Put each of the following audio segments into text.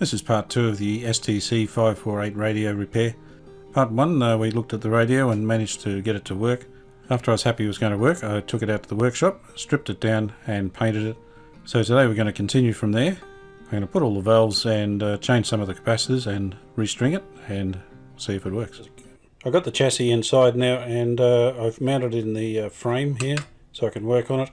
This is part 2 of the STC 548 radio repair. Part 1, we looked at the radio and managed to get it to work. After I was happy it was going to work, I took it out to the workshop, stripped it down and painted it. So today we're going to continue from there. I'm going to put all the valves and change some of the capacitors and restring it and see if it works. I've got the chassis inside now, and I've mounted it in the frame here so I can work on it.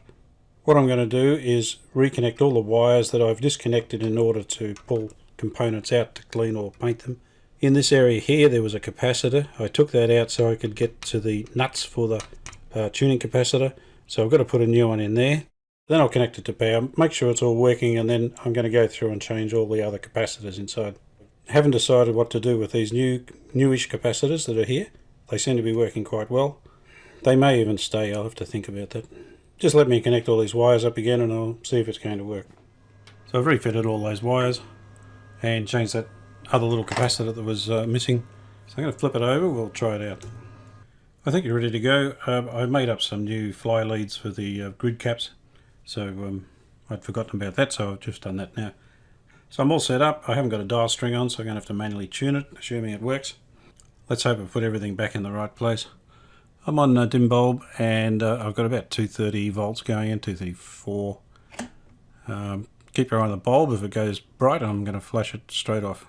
What I'm going to do is reconnect all the wires that I've disconnected in order to pull components out to clean or paint them. In this area here there was a capacitor. I took that out so I could get to the nuts for the tuning capacitor, so I've got to put a new one in there. Then I'll connect it to power, make sure it's all working, and then I'm going to go through and change all the other capacitors inside. I haven't decided what to do with these newish capacitors that are here. They seem to be working quite well. They may even stay. I'll have to think about that. Just let me connect all these wires up again and I'll see if it's going to work. So I've refitted all those wires and changed that other little capacitor that was missing. So I'm going to flip it over, we'll try it out. I think you're ready to go. I've made up some new fly leads for the grid caps, so I'd forgotten about that, so I've just done that now. So I'm all set up. I haven't got a dial string on, so I'm going to have to manually tune it, assuming it works. Let's hope I put everything back in the right place. I'm on a dim bulb, and I've got about 230 volts going in, 234. Keep your eye on the bulb. If it goes bright, I'm going to flash it straight off.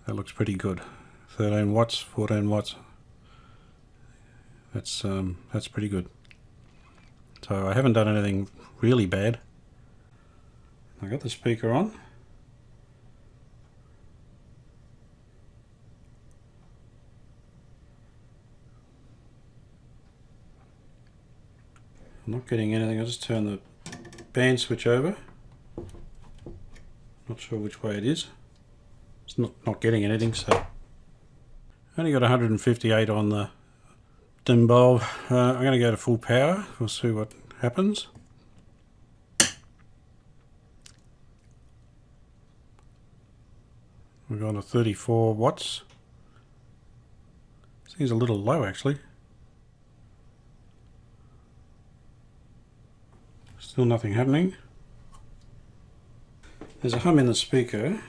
That looks pretty good. 13 watts, 14 watts. That's pretty good. So I haven't done anything really bad. I got the speaker on. I'm not getting anything. I'll just turn the band switch over. Not sure which way it is. It's not getting anything, so only got 158 on the dim bulb. I'm going to go to full power. We'll see what happens. We're going to 34 watts. Seems a little low actually. Still nothing happening. There's a hum in the speaker.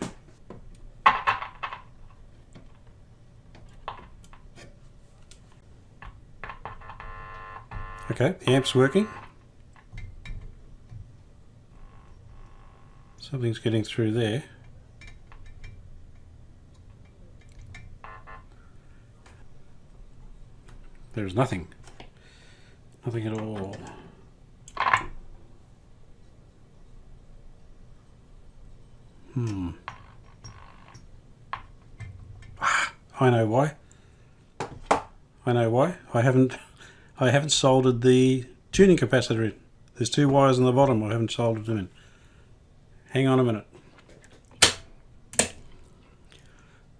Okay, the amp's working. Something's getting through there. There's nothing. Nothing at all. I know why. I know why. I haven't soldered the tuning capacitor in. There's two wires on the bottom. I haven't soldered them in. Hang on a minute.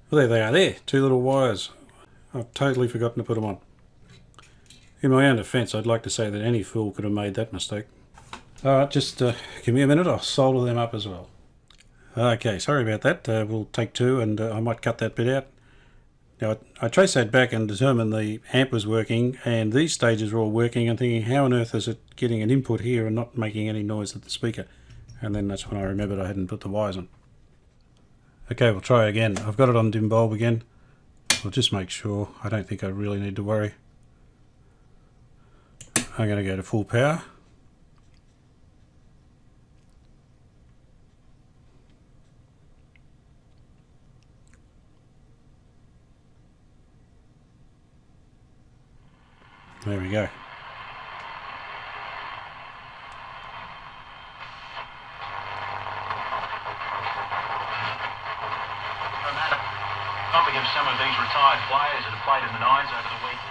Well, there they are. There, two little wires. I've totally forgotten to put them on. In my own defence, I'd like to say that any fool could have made that mistake. Alright, just give me a minute. I'll solder them up as well. Okay, sorry about that. We'll take two, and I might cut that bit out. Now, I traced that back and determined the amp was working, and these stages were all working, and thinking, how on earth is it getting an input here and not making any noise at the speaker? And then that's when I remembered I hadn't put the wires on. Okay, we'll try again. I've got it on dim bulb again. We'll just make sure. I don't think I really need to worry. I'm going to go to full power. There we go. Pumping of some of these retired players that have played in the nines over the week.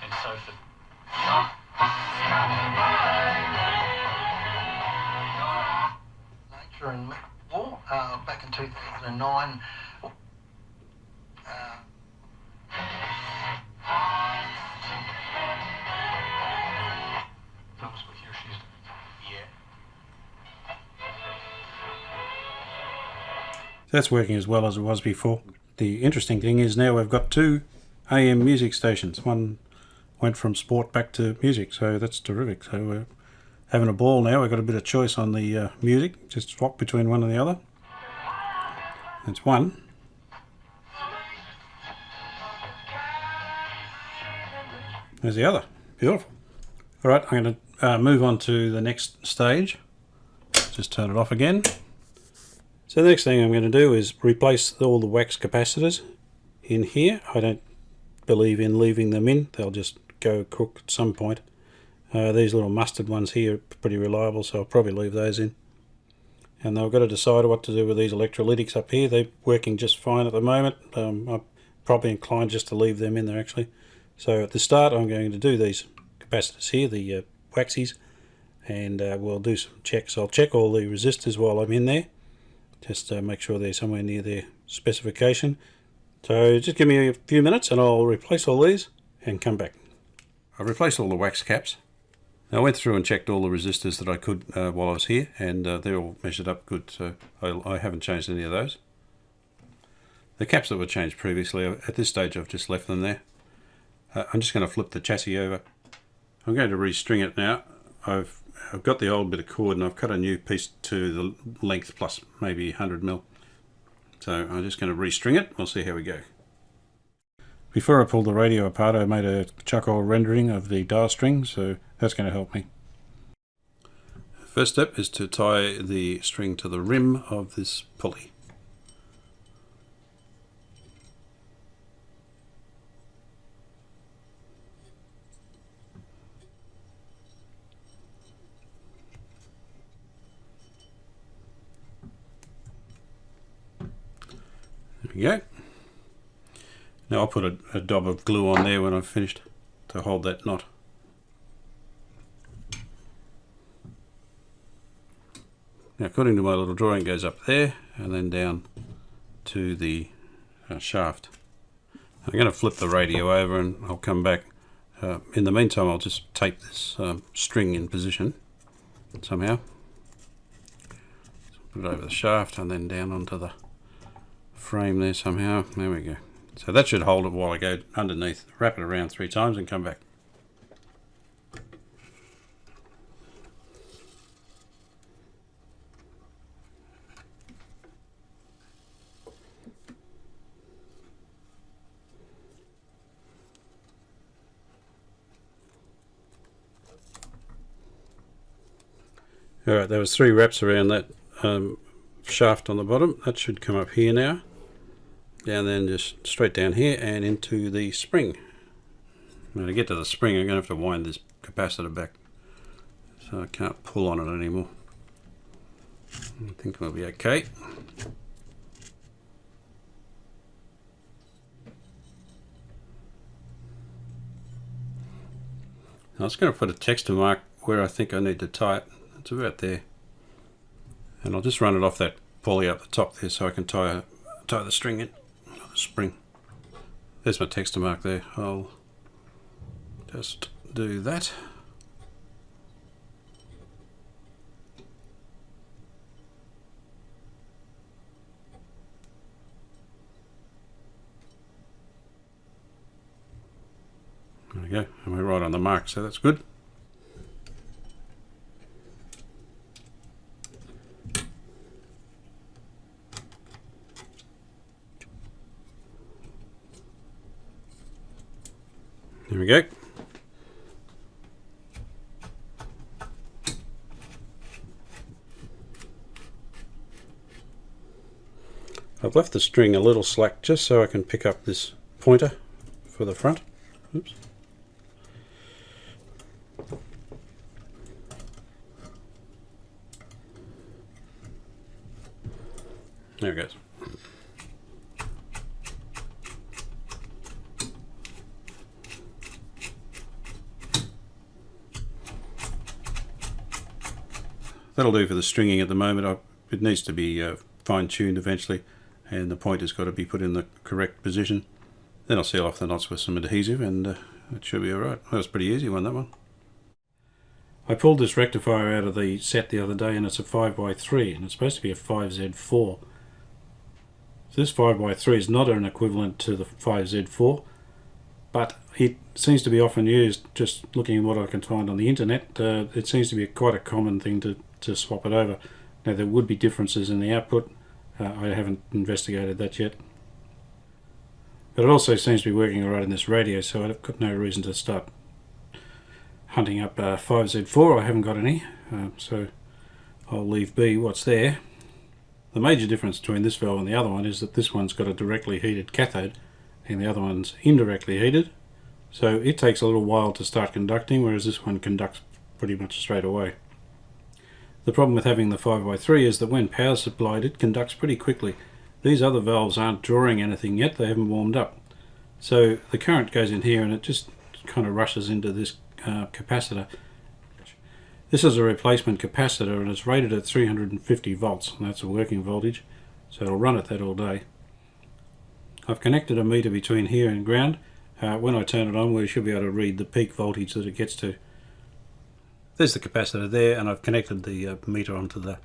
And so for nature and war back in 2009. That's working as well as it was before. The interesting thing is now we've got two AM music stations. One went from sport back to music, so that's terrific. So we're having a ball now. We've got a bit of choice on the music. Just swap between one and the other. That's one. There's the other. Beautiful. Alright, I'm going to move on to the next stage. Just turn it off again. So the next thing I'm going to do is replace all the wax capacitors in here. I don't believe in leaving them in. They'll just go crook at some point. These little mustard ones here are pretty reliable, so I'll probably leave those in. And I've got to decide what to do with these electrolytics up here. They're working just fine at the moment. I'm probably inclined just to leave them in there actually. So at the start I'm going to do these capacitors here, the waxies, and we'll do some checks. I'll check all the resistors while I'm in there, just to make sure they're somewhere near their specification. So just give me a few minutes and I'll replace all these and come back. I replaced all the wax caps. I went through and checked all the resistors that I could while I was here, and they're all measured up good, so I haven't changed any of those. The caps that were changed previously, at this stage I've just left them there. I'm just going to flip the chassis over. I'm going to restring it now. I've got the old bit of cord and I've cut a new piece to the length plus maybe 100mm. So I'm just going to restring it. We'll see how we go. Before I pulled the radio apart, I made a charcoal rendering of the dial string, so that's going to help me. First step is to tie the string to the rim of this pulley. There we go. Now I'll put a dab of glue on there when I've finished to hold that knot. Now according to my little drawing, it goes up there and then down to the shaft. I'm going to flip the radio over and I'll come back. In the meantime I'll just tape this string in position somehow. So put it over the shaft and then down onto the frame there somehow. There we go. So that should hold it while I go underneath. Wrap it around 3 times and come back. Alright, there was 3 wraps around that shaft on the bottom. That should come up here now. Down then just straight down here and into the spring. Now to get to the spring I'm going to have to wind this capacitor back, so I can't pull on it anymore. I think we'll be okay. I was going to put a texture mark where I think I need to tie it. It's about there. And I'll just run it off that pulley up the top there so I can tie the string in. Spring. There's my texture mark there. I'll just do that. There we go, and we're right on the mark, so that's good. There we go. I've left the string a little slack just so I can pick up this pointer for the front. Oops. There it goes. That'll do for the stringing at the moment. It needs to be fine-tuned eventually, and the pointer's got to be put in the correct position. Then I'll seal off the knots with some adhesive and it should be alright. That was pretty easy one, that one. I pulled this rectifier out of the set the other day and it's a 5x3 and it's supposed to be a 5Z4. So this 5x3 is not an equivalent to the 5Z4. but it seems to be often used. Just looking at what I can find on the internet, it seems to be quite a common thing to swap it over. Now there would be differences in the output. I haven't investigated that yet. But it also seems to be working alright in this radio, so I've got no reason to start hunting up 5Z4. I haven't got any, so I'll leave be what's there. The major difference between this valve and the other one is that this one's got a directly heated cathode and the other one's indirectly heated, so it takes a little while to start conducting, whereas this one conducts pretty much straight away. The problem with having the 5x3 is that when power supplied, it conducts pretty quickly. These other valves aren't drawing anything yet, they haven't warmed up. So the current goes in here and it just kind of rushes into this capacitor. This is a replacement capacitor and it's rated at 350 volts, and that's a working voltage, so it'll run at that all day. I've connected a meter between here and ground. When I turn it on, we should be able to read the peak voltage that it gets to. There's the capacitor there, and I've connected the meter onto the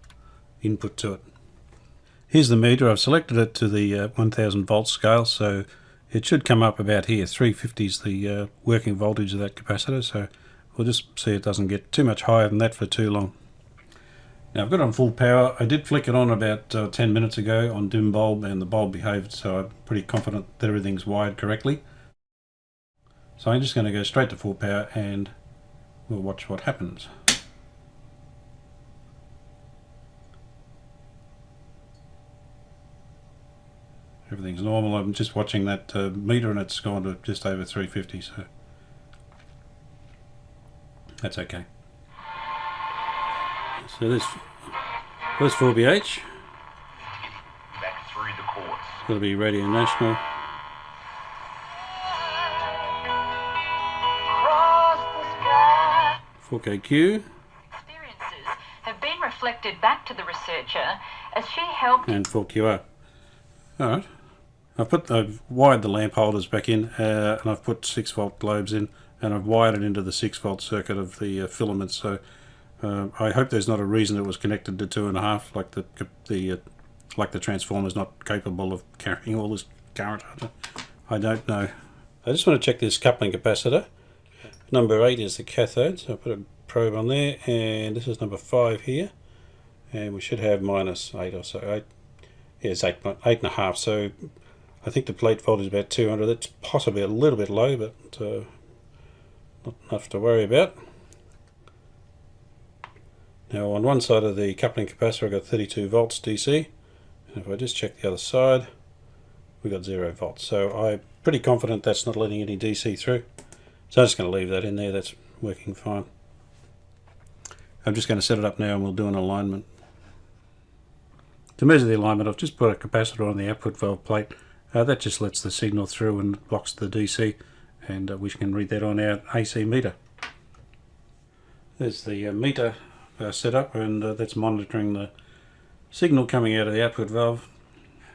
input to it. Here's the meter. I've selected it to the 1000 volt scale, so it should come up about here. 350 is the working voltage of that capacitor, so we'll just see it doesn't get too much higher than that for too long. Now I've got it on full power. I did flick it on about 10 minutes ago on dim bulb, and the bulb behaved, so I'm pretty confident that everything's wired correctly. So I'm just going to go straight to full power and we'll watch what happens. Everything's normal. I'm just watching that meter and it's gone to just over 350, so that's okay. So there's 4BH. Back through the course. It'll be Radio National. Across the sky. 4KQ. Experiences have been reflected back to the researcher as she helped. And 4QR. Alright. I've wired the lamp holders back in, and I've put 6 volt globes in, and I've wired it into the 6 volt circuit of the filaments, so I hope there's not a reason it was connected to 2.5, like the transformer's not capable of carrying all this current. I don't know. I just want to check this coupling capacitor. Number 8 is the cathode, so I put a probe on there, and this is number 5 here, and we should have -8 or so. Yeah, it's 8.5, so I think the plate voltage is about 200. That's possibly a little bit low, but not enough to worry about. Now on one side of the coupling capacitor I've got 32 volts DC, and if I just check the other side, we've got 0 volts. So I'm pretty confident that's not letting any DC through. So I'm just going to leave that in there, that's working fine. I'm just going to set it up now and we'll do an alignment. To measure the alignment, I've just put a capacitor on the output valve plate. That just lets the signal through and blocks the DC, and we can read that on our AC meter. There's the meter set up, and that's monitoring the signal coming out of the output valve.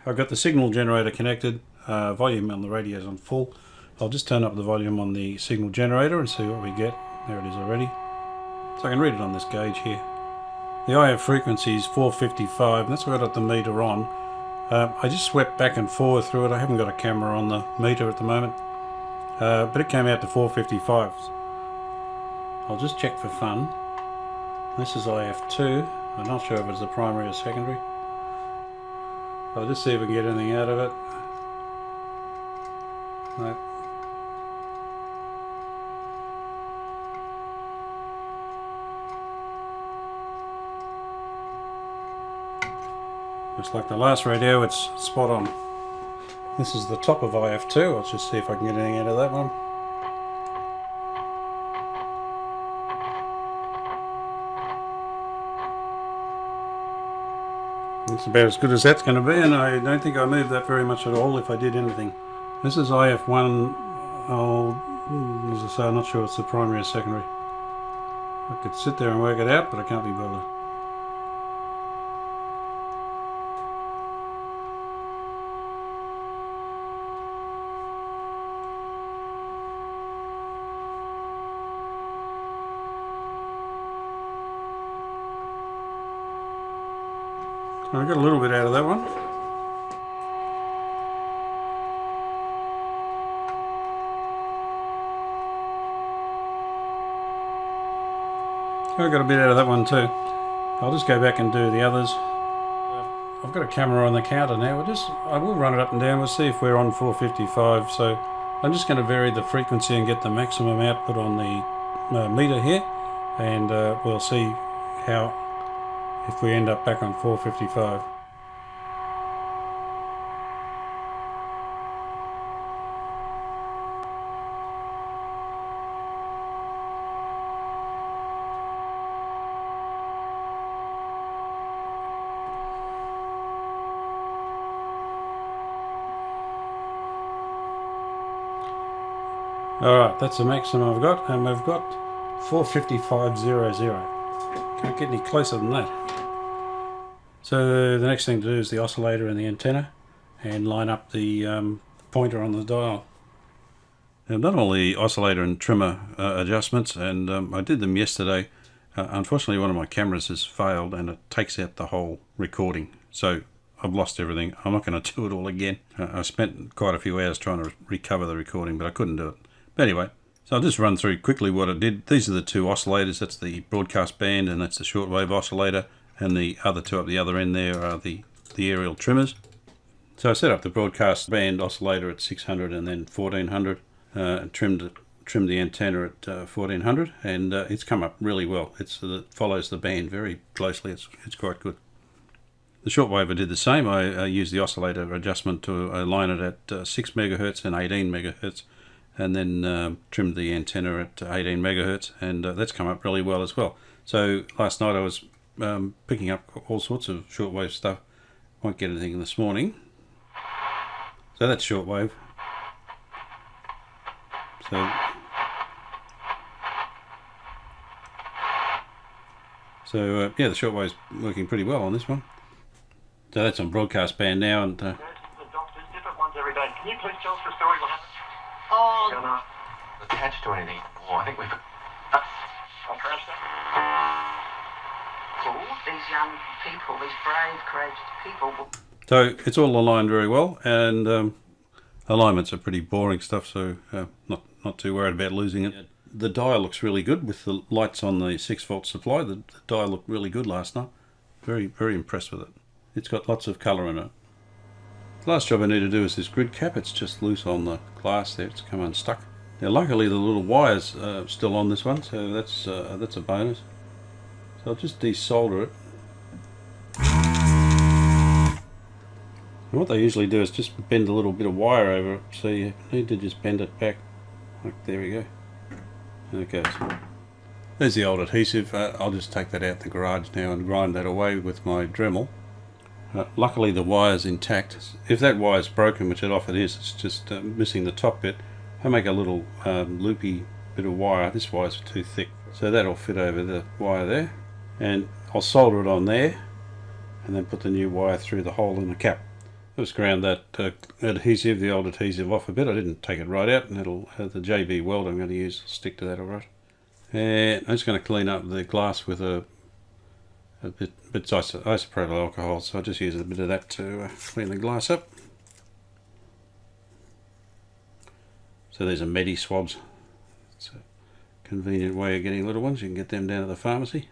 I've got the signal generator connected. Volume on the radio is on full. I'll just turn up the volume on the signal generator and see what we get. There it is already. So I can read it on this gauge here. The IF frequency is 455, and that's where I got the meter on. I just swept back and forward through it. I haven't got a camera on the meter at the moment, but it came out to 455. I'll just check for fun. This is IF2. I'm not sure if it's the primary or secondary. I'll just see if we can get anything out of it. No. Just like the last radio, it's spot on. This is the top of IF2. I'll just see if I can get anything out of that one. It's about as good as that's going to be, and I don't think I moved that very much at all if I did anything. This is IF1. As I say, I'm not sure it's the primary or secondary. I could sit there and work it out, but I can't be bothered. I got a little bit out of that one. I got a bit out of that one too. I'll just go back and do the others. I've got a camera on the counter now. I will run it up and down. We'll see if we're on 455. So I'm just going to vary the frequency and get the maximum output on the meter here, and we'll see if we end up back on 455. Alright, that's the maximum I've got, and we've got 455.00. Can't get any closer than that. So the next thing to do is the oscillator and the antenna, and line up the pointer on the dial. I've done all the oscillator and trimmer adjustments, and I did them yesterday. Unfortunately, one of my cameras has failed, and it takes out the whole recording. So I've lost everything. I'm not going to do it all again. I spent quite a few hours trying to recover the recording, but I couldn't do it. But anyway, so I'll just run through quickly what I did. These are the two oscillators. That's the broadcast band, and that's the shortwave oscillator. And the other two up the other end there are the aerial trimmers. So I set up the broadcast band oscillator at 600 and then 1400. And trimmed the antenna at 1400, and it's come up really well. It follows the band very closely. It's quite good. The shortwave I did the same. I used the oscillator adjustment to align it at 6 megahertz and 18 megahertz, and then trimmed the antenna at 18 megahertz, and that's come up really well as well. So last night I was picking up all sorts of shortwave stuff. Won't get anything this morning. So that's shortwave. So yeah, the shortwave's working pretty well on this one. So that's on broadcast band now, and The doctors, different ones every day. Can you please tell us the story? What happened? Oh, You're not attached to anything. Well, I think we've. I'll crash that. These young people, these brave, courageous people. so it's all aligned very well, and alignments are pretty boring stuff, so not too worried about losing it. The dial looks really good with the lights on the 6-volt supply. The dial looked really good last night. Very, very impressed with it. It's got lots of colour in it. The last job I need to do is this grid cap. It's just loose on the glass there. It's come unstuck. Now luckily the little wire's still on this one, so that's a bonus. So I'll just desolder it. And what they usually do is just bend a little bit of wire over it, so you need to just bend it back. Like, there we go. Okay, so there's the old adhesive. I'll just take that out the garage now and grind that away with my Dremel. Luckily the wire's intact. If that wire's broken, which it often is, it's just missing the top bit, I make a little loopy bit of wire. This wire's too thick, so that'll fit over the wire there. And I'll solder it on there, and then put the new wire through the hole in the cap. Just ground that adhesive, the old adhesive, off a bit. I didn't take it right out, and it'll the JB weld I'm going to use will stick to that all right. And I'm just going to clean up the glass with a bit isopropyl alcohol, so I'll just use a bit of that to clean the glass up. So there's a Medi swabs. It's a convenient way of getting little ones. You can get them down at the pharmacy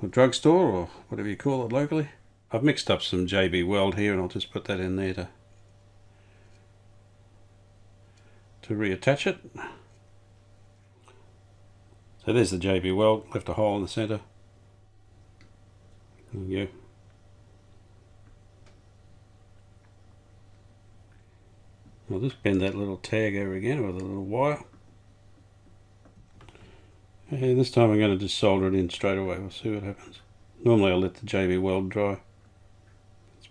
or drugstore or whatever you call it locally. I've mixed up some JB Weld here, and I'll just put that in there to reattach it. So there's the JB Weld, left a hole in the centre. There we go. I'll just bend that little tag over again with a little wire. And this time I'm going to just solder it in straight away. We'll see what happens. Normally I'll let the JB Weld dry.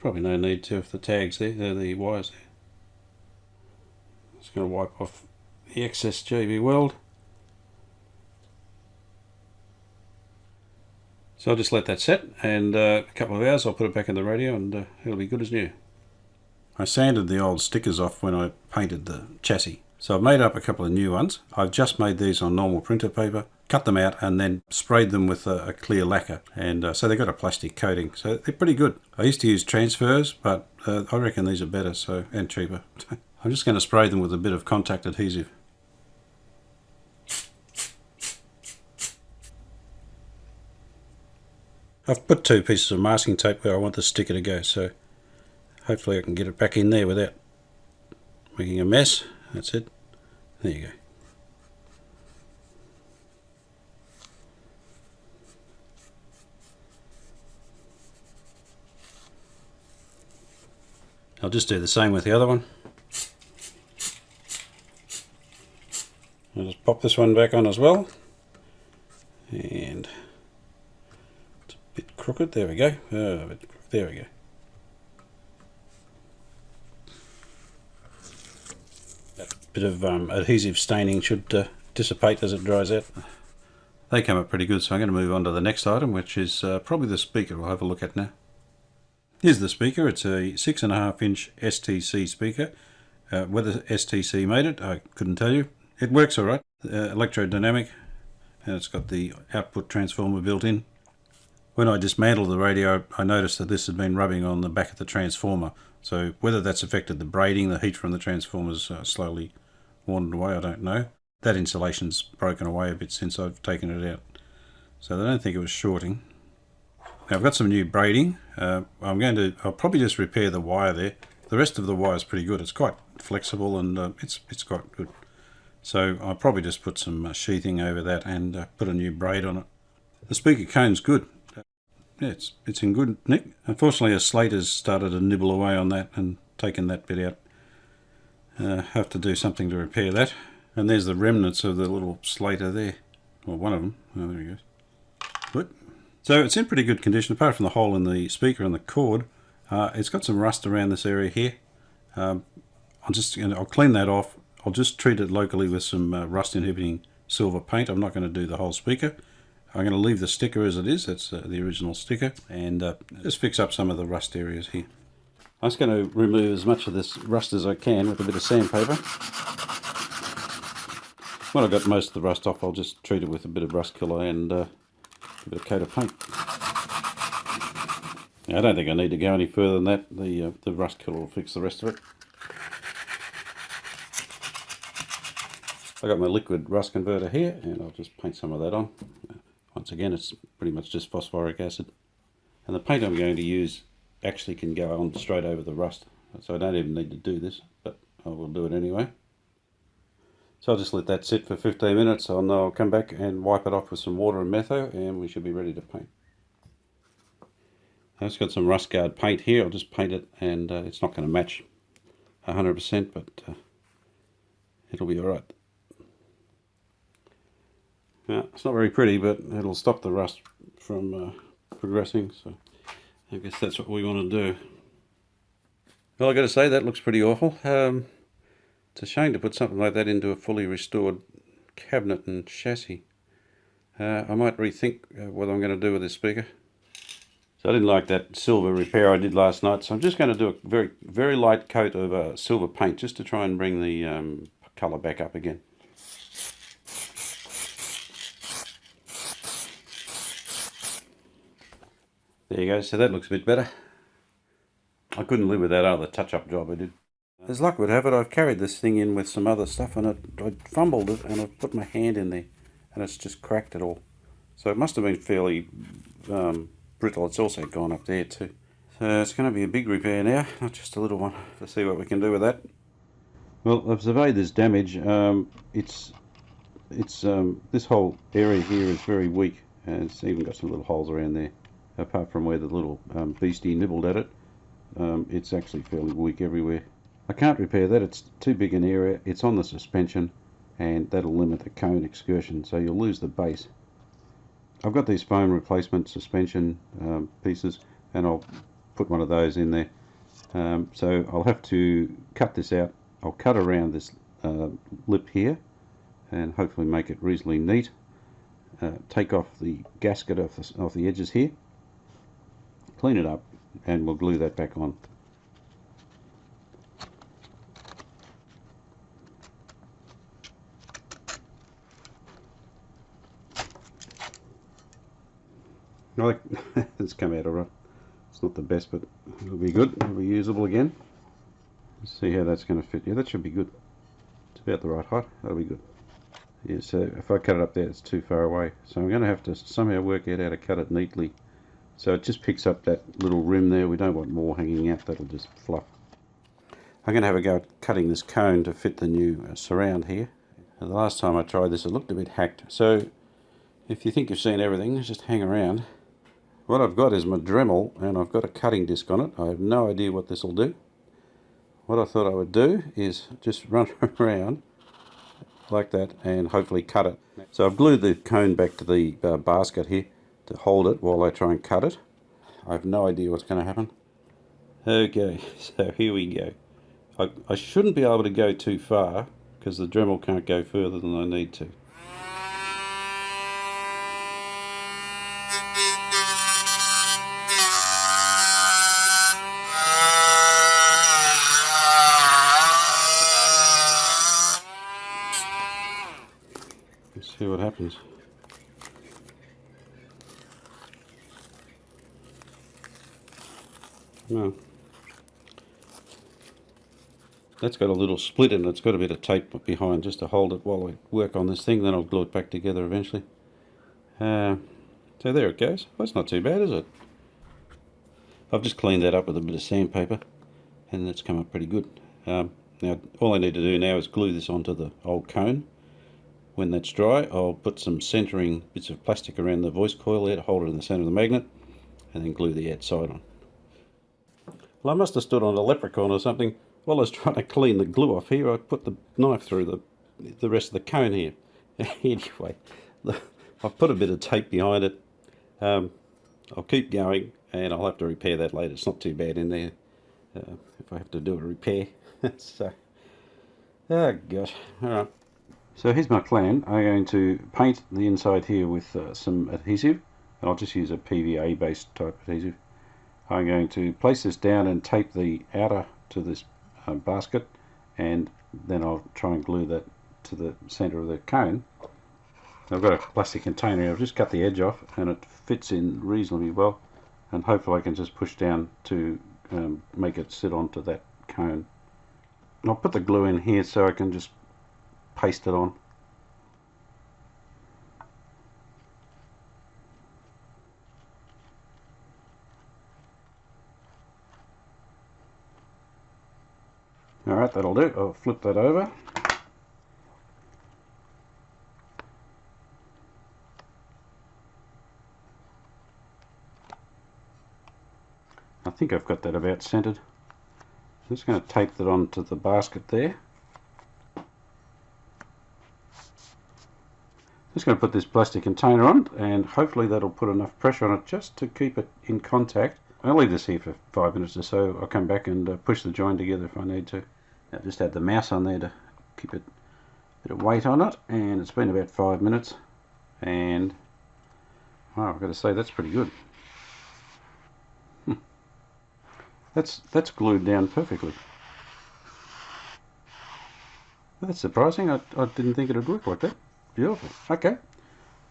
Probably no need to if the tag's there, the wires there. Just going to wipe off the excess JB Weld. So I'll just let that set, and a couple of hours I'll put it back in the radio, and it'll be good as new. I sanded the old stickers off when I painted the chassis. So I've made up a couple of new ones. I've just made these on normal printer paper, cut them out, and then sprayed them with a clear lacquer. And so they've got a plastic coating, so they're pretty good. I used to use transfers, but I reckon these are better, and cheaper. I'm just going to spray them with a bit of contact adhesive. I've put 2 pieces of masking tape where I want the sticker to go, so hopefully I can get it back in there without making a mess. That's it. There you go. I'll just do the same with the other one. I'll just pop this one back on as well. And it's a bit crooked. There we go. There we go. That bit of adhesive staining should dissipate as it dries out. They come up pretty good, so I'm going to move on to the next item, which is probably the speaker we'll have a look at now. Here's the speaker. It's a 6.5 inch STC speaker. Whether STC made it, I couldn't tell you. It works alright. Electrodynamic, and it's got the output transformer built in. When I dismantled the radio, I noticed that this had been rubbing on the back of the transformer. So whether that's affected the braiding, the heat from the transformers slowly wandered away, I don't know. That insulation's broken away a bit since I've taken it out. So I don't think it was shorting. Now I've got some new braiding. I'll probably just repair the wire there. The rest of the wire is pretty good. It's quite flexible and it's quite good. So I'll probably just put some sheathing over that and put a new braid on it. The speaker cone's good. Yeah, it's in good nick. Unfortunately, a slate has started to nibble away on that and taken that bit out. Have to do something to repair that. And there's the remnants of the little slater there. Well, one of them. Oh, there he goes. Good. So it's in pretty good condition, apart from the hole in the speaker and the cord. It's got some rust around this area here. I'll clean that off. I'll just treat it locally with some rust inhibiting silver paint. I'm not going to do the whole speaker. I'm going to leave the sticker as it is. That's the original sticker, and just fix up some of the rust areas here. I'm just going to remove as much of this rust as I can with a bit of sandpaper. When I've got most of the rust off, I'll just treat it with a bit of rust killer and a bit of coat of paint. Now, I don't think I need to go any further than that. The rust killer will fix the rest of it. I got my liquid rust converter here, and I'll just paint some of that on. Once again, it's pretty much just phosphoric acid. And the paint I'm going to use actually can go on straight over the rust, so I don't even need to do this, but I will do it anyway. So I'll just let that sit for 15 minutes, and I'll come back and wipe it off with some water and metho, and we should be ready to paint. I've just got some rust guard paint here. I'll just paint it, and it's not going to match 100%, but it'll be alright. It's not very pretty, but it'll stop the rust from progressing, so I guess that's what we want to do. Well, I've got to say, that looks pretty awful. It's a shame to put something like that into a fully restored cabinet and chassis. I might rethink what I'm going to do with this speaker. So I didn't like that silver repair I did last night, so I'm just going to do a very, very light coat of silver paint just to try and bring the colour back up again. There you go, so that looks a bit better. I couldn't live with that other touch-up job I did. As luck would have it, I've carried this thing in with some other stuff, and I fumbled it, and I've put my hand in there, and it's just cracked it all. So it must have been fairly brittle. It's also gone up there too. So it's going to be a big repair now, not just a little one, to see what we can do with that. Well, I've surveyed this damage. This whole area here is very weak, and it's even got some little holes around there. Apart from where the little beastie nibbled at it, it's actually fairly weak everywhere. I can't repair that, it's too big an area. It's on the suspension, and that'll limit the cone excursion, so you'll lose the base. I've got these foam replacement suspension pieces, and I'll put one of those in there. So I'll have to cut this out. I'll cut around this lip here, and hopefully make it reasonably neat. Take off the gasket off the edges here. Clean it up, and we'll glue that back on. Like, it's come out alright. It's not the best, but it'll be good. It'll be usable again. Let's see how that's going to fit. Yeah, that should be good. It's about the right height. That'll be good. Yeah, so if I cut it up there, it's too far away. So I'm going to have to somehow work out how to cut it neatly So it just picks up that little rim there. We don't want more hanging out, that'll just fluff. I'm going to have a go at cutting this cone to fit the new surround here. And the last time I tried this it looked a bit hacked. So if you think you've seen everything, just hang around. What I've got is my Dremel and I've got a cutting disc on it. I have no idea what this will do. What I thought I would do is just run around like that and hopefully cut it. So I've glued the cone back to the basket here to hold it while I try and cut it. I have no idea what's going to happen. Okay, so here we go. I shouldn't be able to go too far because the Dremel can't go further than I need to. Let's see what happens. No. That's got a little split in it. It's got a bit of tape behind just to hold it while I work on this thing. Then I'll glue it back together eventually. So there it goes. Well, that's not too bad, is it? I've just cleaned that up with a bit of sandpaper and that's come up pretty good. Now all I need to do now is glue this onto the old cone. When that's dry, I'll put some centering bits of plastic around the voice coil there to hold it in the centre of the magnet and then glue the outside on. Well, I must have stood on a leprechaun or something. While I was trying to clean the glue off here, I put the knife through the rest of the cone here. Anyway, I've put a bit of tape behind it. I'll keep going and I'll have to repair that later. It's not too bad in there if I have to do a repair. So, oh gosh, alright. So here's my plan. I'm going to paint the inside here with some adhesive. I'll just use a PVA based type adhesive. I'm going to place this down and tape the outer to this basket, and then I'll try and glue that to the center of the cone. I've got a plastic container here. I've just cut the edge off and it fits in reasonably well, and hopefully I can just push down to make it sit onto that cone. And I'll put the glue in here so I can just paste it on. Alright, that'll do. I'll flip that over. I think I've got that about centered. I'm just going to tape that onto the basket there. Just going to put this plastic container on and hopefully that'll put enough pressure on it just to keep it in contact. I'll leave this here for 5 minutes or so. I'll come back and push the joint together if I need to. I've just had the mouse on there to keep it a bit of weight on it, and it's been about 5 minutes, and wow, I've got to say that's pretty good. That's glued down perfectly. That's surprising. I didn't think it would work like that. Beautiful. Okay,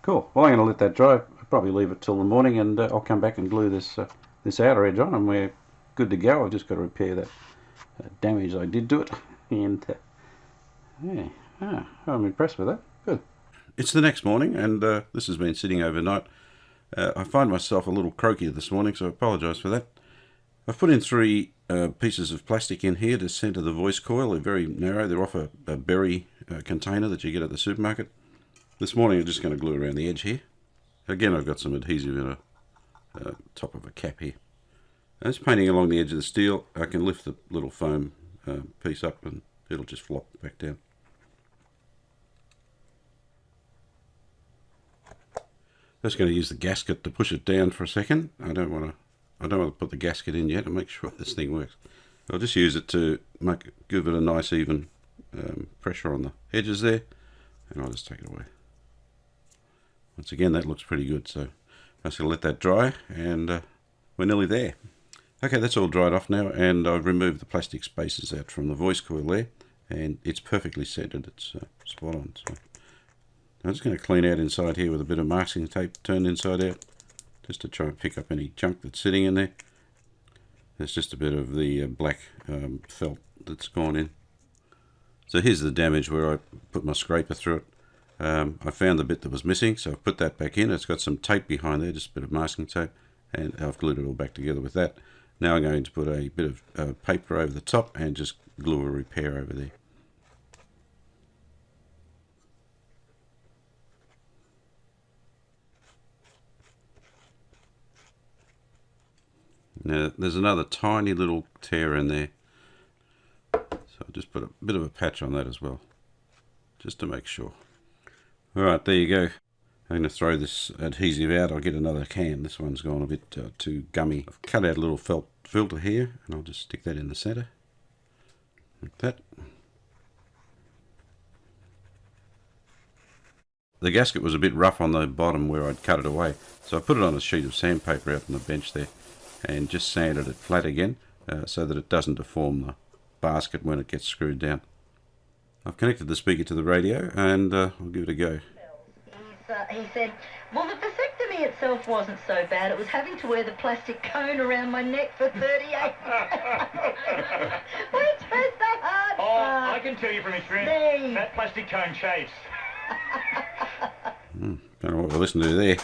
cool. Well, I'm going to let that dry. I'll probably leave it till the morning, and I'll come back and glue this this outer edge on, and we're good to go. I've just got to repair that damage I did to it, and yeah, I'm impressed with that. Good. It's the next morning, and this has been sitting overnight. I find myself a little croaky this morning, so I apologise for that. I've put in 3 pieces of plastic in here to centre the voice coil. They're very narrow. They're off a berry container that you get at the supermarket. This morning I'm just going to glue around the edge here. Again, I've got some adhesive in a top of a cap here. And it's painting along the edge of the steel. I can lift the little foam piece up and it'll just flop back down. Just going to use the gasket to push it down for a second. I don't want to put the gasket in yet to make sure this thing works. I'll just use it to give it a nice even pressure on the edges there, and I'll just take it away. Once again, that looks pretty good, so I'm just going to let that dry, and we're nearly there. Okay, that's all dried off now, and I've removed the plastic spaces out from the voice coil there, and it's perfectly centered. It's spot on. So I'm just going to clean out inside here with a bit of masking tape turned inside out, just to try and pick up any junk that's sitting in there. There's just a bit of the black felt that's gone in. So here's the damage where I put my scraper through it. I found the bit that was missing, so I've put that back in. It's got some tape behind there, just a bit of masking tape, and I've glued it all back together with that. Now I'm going to put a bit of paper over the top and just glue a repair over there. Now there's another tiny little tear in there, so I'll just put a bit of a patch on that as well, just to make sure. Alright, there you go. I'm going to throw this adhesive out. I'll get another can. This one's gone a bit too gummy. I've cut out a little felt filter here, and I'll just stick that in the center, like that. The gasket was a bit rough on the bottom where I'd cut it away, so I put it on a sheet of sandpaper out on the bench there, and just sanded it flat again, so that it doesn't deform the basket when it gets screwed down. I've connected the speaker to the radio, and I'll give it a go. He said, well, the vasectomy itself wasn't so bad. It was having to wear the plastic cone around my neck for 38 which was the hard part. I can tell you from experience, that plastic cone chafes. Don't know what to listen to there.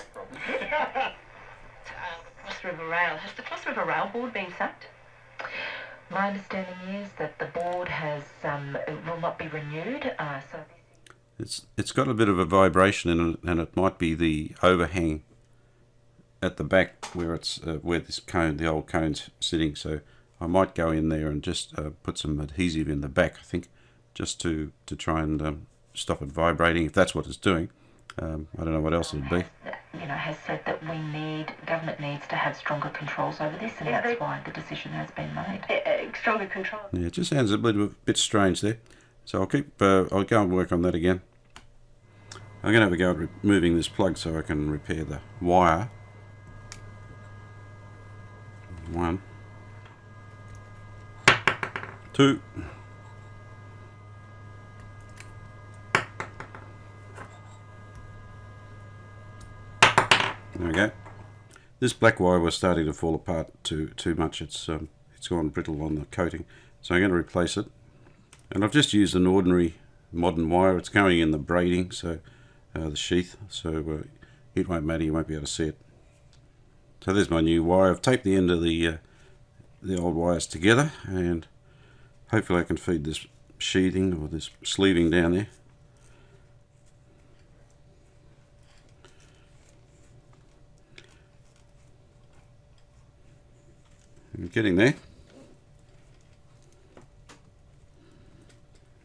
Cross River Rail. Has the Cross River Rail board been sacked? My understanding is that the board has will not be renewed, so It's got a bit of a vibration in it, and it might be the overhang at the back where it's where this cone, the old cone's sitting. So I might go in there and just put some adhesive in the back, I think, just to try and stop it vibrating, if that's what it's doing. I don't know what else it would be. Has said that government needs to have stronger controls over this, and that's why the decision has been made. Stronger control. Yeah, it just sounds a bit strange there. So I'll go and work on that again. I'm going to have a go at removing this plug so I can repair the wire. 1, 2. There we go. This black wire was starting to fall apart too much. It's gone brittle on the coating, so I'm going to replace it. And I've just used an ordinary modern wire. It's going in the braiding, so the sheath, so it won't matter. You won't be able to see it. So there's my new wire. I've taped the end of the old wires together, and hopefully I can feed this sheathing or this sleeving down there. I'm getting there.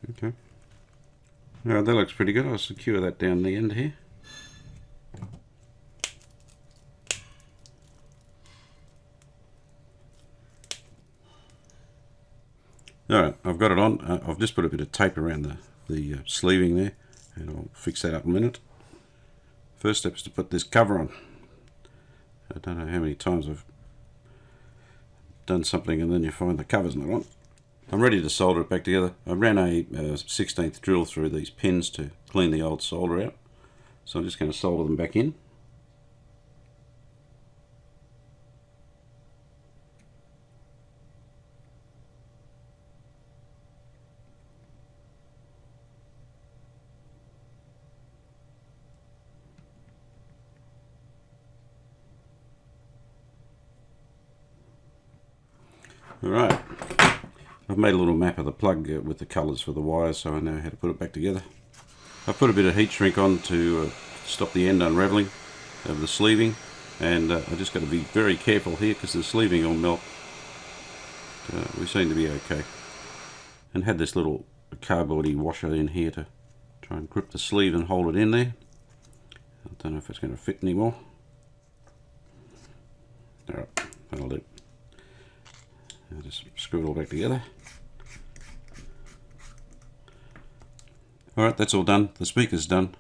Okay. Alright, that looks pretty good. I'll secure that down the end here. Alright, I've got it on. I've just put a bit of tape around the sleeving there, and I'll fix that up in a minute. First step is to put this cover on. I don't know how many times I've done something and then you find the cover's not on. I'm ready to solder it back together. I ran a 16th drill through these pins to clean the old solder out, so I'm just going to solder them back in. Alright, I've made a little map of the plug with the colours for the wires, so I know how to put it back together. I've put a bit of heat shrink on to stop the end unravelling of the sleeving, and I just got to be very careful here because the sleeving will melt. We seem to be okay. And had this little cardboardy washer in here to try and grip the sleeve and hold it in there. I don't know if it's going to fit anymore. Alright, that'll do. I'll just screw it all back together. Alright, that's all done. The speaker's done.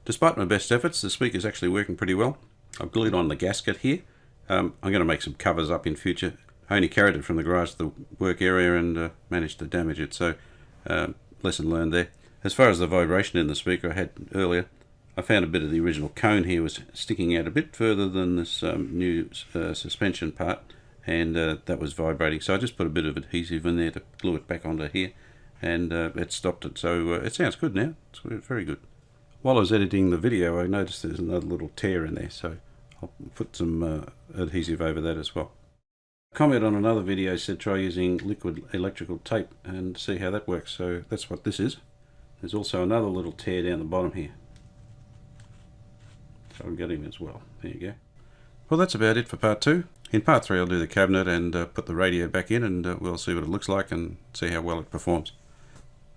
Despite my best efforts, the speaker's actually working pretty well. I've glued on the gasket here. I'm going to make some covers up in future. I only carried it from the garage to the work area and managed to damage it, so lesson learned there. As far as the vibration in the speaker I had earlier, I found a bit of the original cone here was sticking out a bit further than this new suspension part, and that was vibrating, so I just put a bit of adhesive in there to glue it back onto here, and it stopped it. So it sounds good now. It's very good. While I was editing the video, I noticed there's another little tear in there, so I'll put some adhesive over that as well. Comment on another video said try using liquid electrical tape and see how that works, so that's what this is. There's also another little tear down the bottom here, so I'll get him as well. There you go. Well, that's about it for part 2. In part 3 I'll do the cabinet and put the radio back in, and we'll see what it looks like and see how well it performs.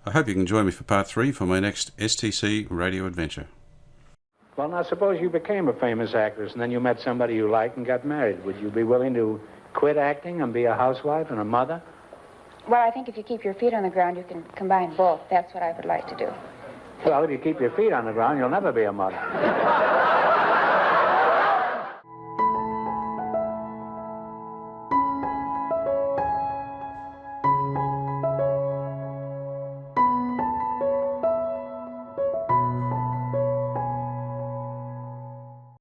I hope you can join me for part 3 for my next STC radio adventure. Well, now suppose you became a famous actress and then you met somebody you liked and got married. Would you be willing to quit acting and be a housewife and a mother? Well, I think if you keep your feet on the ground, you can combine both. That's what I would like to do. Well, if you keep your feet on the ground, you'll never be a mother.